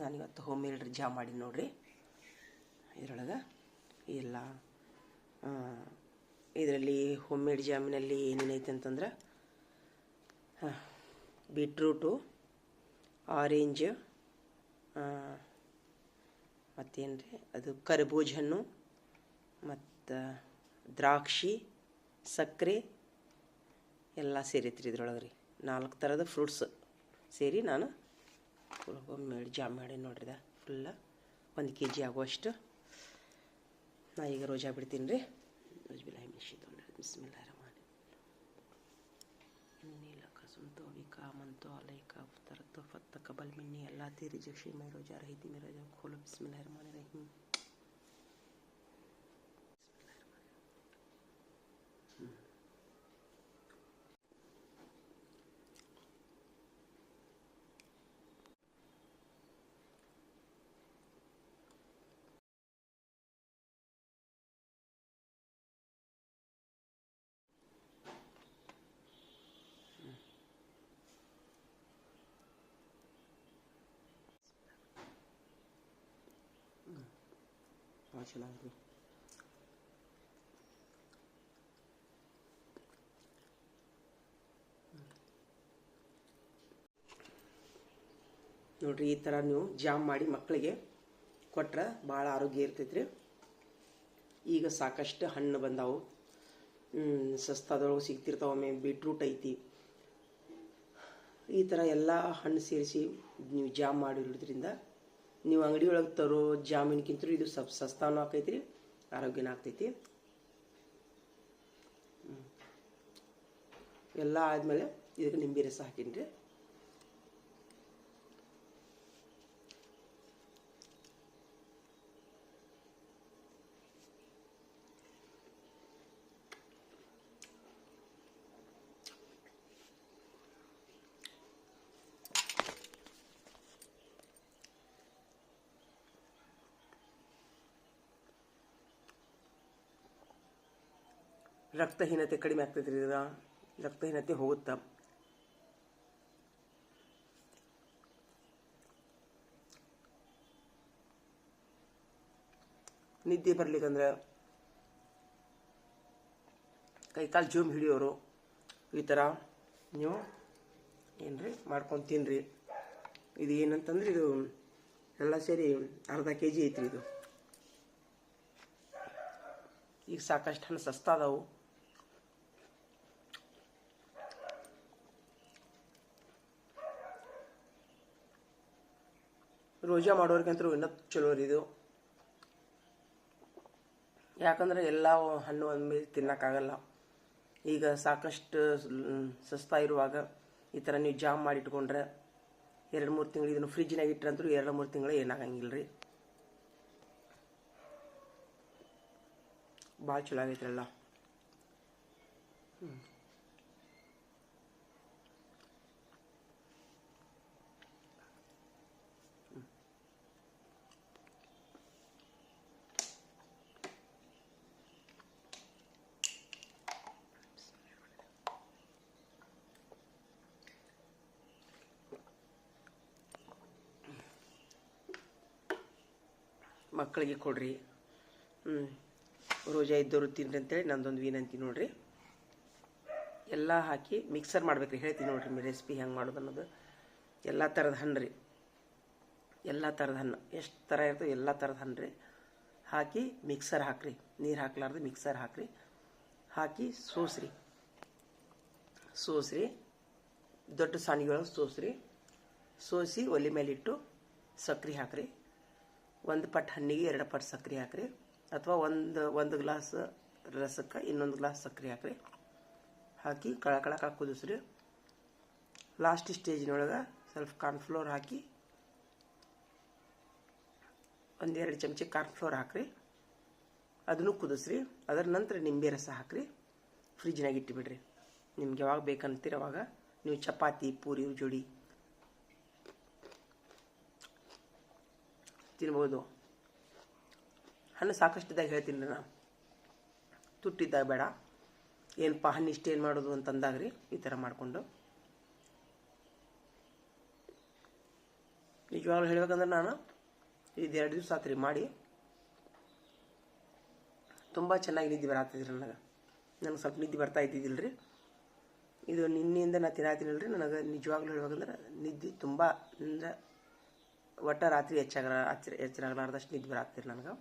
ನಾನಿವತ್ತು home made jam ಮಾಡಿ ನೋಡ್ರಿ. ಇದರೊಳಗೆ ಎಲ್ಲ ಇದರಲ್ಲಿ ಹೋಮ್ ಮೇಡ್ ಜಾಮಿನಲ್ಲಿ ಏನೇನೈತೆ ಅಂತಂದ್ರೆ ಬೀಟ್ರೂಟು, ಆರೆಂಜ್, ಮತ್ತೇನು ರೀ ಅದು ಕರ್ಬೂಜ ಹಣ್ಣು, ಮತ್ತು ದ್ರಾಕ್ಷಿ, ಸಕ್ಕರೆ ಎಲ್ಲ ಸೇರೈತ್ರಿ ಇದ್ರೊಳಗೆ ರೀ. 4 ಥರದ ಫ್ರೂಟ್ಸ್ ಸೇರಿ ನಾನು ಹೋಮ್ ಮೇಡ್ ಜಾಮ್ ಮಾಡಿ ನೋಡ್ರಿ. ಫುಲ್ಲ 1 kg ಆಗುವಷ್ಟು ನಾ ಈಗ ರೋಜಾ ಬಿಡ್ತೀನಿ ರೀ. ಬಿಸ್ಮಿಲ್ಲಾಹಿರ್ ರಹಮಾನಿರ್ ರಹೀಮ್. ಇನ್ನಿ ಲಕ ಸುಮ್ತು ಬಿಕಾ ಮಂತು ಅಲೈಕ ಅಫ್ತರತು ಫತ್ತಕಬಲ್ ಮಿನ್ನಿ ಅಲ್ಲಾ ತೇರಿ ಜಕ್ಷಿ ಮೈ ರೋಜಾ ರಹಿತಿ ಮೈ ರೋಜಾ ಖೋಲು. ಬಿಸ್ಮಿಲ್ಲಾಹಿರ್ ರಹಮಾನಿರ್ ರಹೀಮ್. ಚೆನ್ನಾಗಿ ನೋಡ್ರಿ. ಈ ಥರ ನೀವು ಜಾಮ್ ಮಾಡಿ ಮಕ್ಕಳಿಗೆ ಕೊಟ್ರೆ ಭಾಳ ಆರೋಗ್ಯ ಇರ್ತೈತ್ರಿ. ಈಗ ಸಾಕಷ್ಟು ಹಣ್ಣು ಬಂದಾವು, ಸಸ್ತಾದೊಳಗೆ ಸಿಗ್ತಿರ್ತಾವೆ. ಒಮ್ಮೆ ಬೀಟ್ರೂಟ್ ಐತಿ. ಈ ಥರ ಎಲ್ಲ ಹಣ್ಣು ಸೇರಿಸಿ ನೀವು ಜಾಮ್ ಮಾಡಿರೋದ್ರಿಂದ ನೀವು ಅಂಗಡಿ ಒಳಗೆ ತರೋ ಜಾಮಿನ್ಗಿಂತಲೂ ಇದು ಸ್ವಲ್ಪ ಸಸ್ತಾನೂ ಆಕೈತಿ ರೀ, ಆರೋಗ್ಯನೂ ಆಗ್ತೈತಿ. ಎಲ್ಲ ಆದಮೇಲೆ ಇದಕ್ಕೆ ನಿಂಬೆ ರಸ ಹಾಕೀನಿ ರೀ. ರಕ್ತಹೀನತೆ ಕಡಿಮೆ ಆಗ್ತೈತ್ರಿ. ರಕ್ತಹೀನತೆ ಹೋಗುತ್ತಾ. ನಿದ್ದೆ ಬರ್ಲಿಕ್ಕಂದ್ರೆ, ಕೈಕಾಲು ಜೂಮ್ ಹಿಡಿಯೋರು ಈ ಥರ ನೀವು ಏನ್ರಿ ಮಾಡ್ಕೊಂಡು ತಿನ್ರಿ. ಇದು ಏನಂತಂದ್ರೆ ಇದು ಎಲ್ಲ ಸೇರಿ ಅರ್ಧ kg ಐತ್ರಿ. ಇದು ಈಗ ಸಾಕಷ್ಟು ಹಣ್ಣು ಸಸ್ತಾ ಅದಾವು. ರೋಜಾ ಮಾಡೋರ್ಗಂತೂ ಇನ್ನೂ ಚಲೋ ರೀ ಇದು. ಯಾಕಂದ್ರೆ ಎಲ್ಲ ಹಣ್ಣು ಅಂದ್ಮೇಲೆ ತಿನ್ನೋಕ್ಕಾಗಲ್ಲ. ಈಗ ಸಾಕಷ್ಟು ಸಸ್ತಾ ಇರುವಾಗ ಈ ಥರ ನೀವು ಜಾಮ್ ಮಾಡಿ ಇಟ್ಕೊಂಡ್ರೆ 2-3 ತಿಂಗಳು ಇದನ್ನು ಫ್ರಿಜ್ನಾಗ ಇಟ್ಟರಂತೂ 2-3 ತಿಂಗಳು ಏನಾಗಂಗಿಲ್ಲ ರೀ. ಭಾಳ ಚಲೋ ಆಗೈತ್ರಲ್ಲ. ಮಕ್ಕಳಿಗೆ ಕೊಡ್ರಿ. ರೋಜಾ ಇದ್ದವರು ತಿನ್ರಿ ಅಂತೇಳಿ ನಂದೊಂದು ವಿನಂತಿ ನೋಡ್ರಿ. ಎಲ್ಲ ಹಾಕಿ ಮಿಕ್ಸರ್ ಮಾಡ್ಬೇಕ್ರಿ. ಹೇಳ್ತೀನಿ ನೋಡ್ರಿ ರೆಸಿಪಿ ಹೆಂಗೆ ಮಾಡೋದು ಅನ್ನೋದು. ಎಲ್ಲ ಥರದ ಹಣ್ಣು ರೀ, ಎಲ್ಲ ಥರದ ಹಣ್ಣು ಎಷ್ಟು ಥರ ಇರ್ತವೆ ಎಲ್ಲ ಥರದ ಹಣ್ಣು ರೀ ಹಾಕಿ ಮಿಕ್ಸರ್ ಹಾಕ್ರಿ. ನೀರು ಹಾಕ್ಲಾರ್ದು ಮಿಕ್ಸರ್ ಹಾಕ್ರಿ. ಹಾಕಿ ಸೋಸ್ರಿ ದೊಡ್ಡ ಸಾಣಿಗೆಯೊಳಗೆ ಸೋಸಿ ಒಲೆ ಮೇಲಿಟ್ಟು ಸಕ್ರೆ ಹಾಕ್ರಿ. 1 ಪಟ್ಟು ಹಣ್ಣಿಗೆ 2 ಪಟ್ಟು ಸಕ್ಕರೆ ಹಾಕ್ರಿ. ಅಥವಾ ಒಂದು ಗ್ಲಾಸ್ ರಸಕ್ಕೆ 1 ಗ್ಲಾಸ್ ಸಕ್ಕರೆ ಹಾಕ್ರಿ. ಹಾಕಿ ಕಳಕಳಕ ಕುದಿಸ್ರಿ. ಲಾಸ್ಟ್ ಸ್ಟೇಜಿನೊಳಗೆ ಸ್ವಲ್ಪ ಕಾರ್ನ್ಫ್ಲೋರ್ ಹಾಕಿ 1-2 ಚಮಚ ಕಾರ್ನ್ಫ್ಲೋರ್ ಹಾಕ್ರಿ. ಅದನ್ನು ಕುದಿಸ್ರಿ. ಅದರ ನಂತರ ನಿಂಬೆ ರಸ ಹಾಕ್ರಿ. ಫ್ರಿಜ್ನಾಗ ಇಟ್ಟುಬಿಡ್ರಿ. ನಿಮ್ಗೆ ಯಾವಾಗ ಬೇಕಂತೀರ ಅವಾಗ ನೀವು ಚಪಾತಿ ಪೂರಿ ಜೋಡಿ ತಿನ್ಬೋದು. ಹಣ್ಣು ಸಾಕಷ್ಟಿದ್ದಾಗ ಹೇಳ್ತೀನಿ ರೀ ನಾನು, ತುಟ್ಟಿದ್ದಾಗ ಬೇಡ. ಏನಪ್ಪ ಹಣ್ಣು ಇಷ್ಟೇನು ಮಾಡೋದು ಅಂತಂದಾಗ್ರಿ ಈ ಥರ ಮಾಡಿಕೊಂಡು ನಿಜವಾಗ್ಲೂ ಹೇಳ್ಬೇಕಂದ್ರೆ ನಾನು ಇದು 2 ದಿವಸ ಆತ್ರಿ ಮಾಡಿ, ತುಂಬ ಚೆನ್ನಾಗಿ ನಿದ್ದೆ ಬರತ್ತಿದ್ರಿ ನನಗೆ ಸ್ವಲ್ಪ ನಿದ್ದೆ ಬರ್ತಾ ಇದ್ದಿದ್ದಿಲ್ಲ. ಇದು ನಿನ್ನೆಯಿಂದ ನಾ ತಿನ್ನತ್ತಿನಲ್ರಿ, ನನಗೆ ನಿಜವಾಗ್ಲೂ ಹೇಳ್ಬೇಕಂದ್ರೆ ನಿದ್ದೆ ತುಂಬ ಅಂದರೆ ಒಟ್ಟ ರಾತ್ರಿ ಹೆಚ್ಚಾಗಲಾರ್ದಷ್ಟು ನಿದ್ದೆ ಬರತ್ತಿರಿ ನನಗೆ.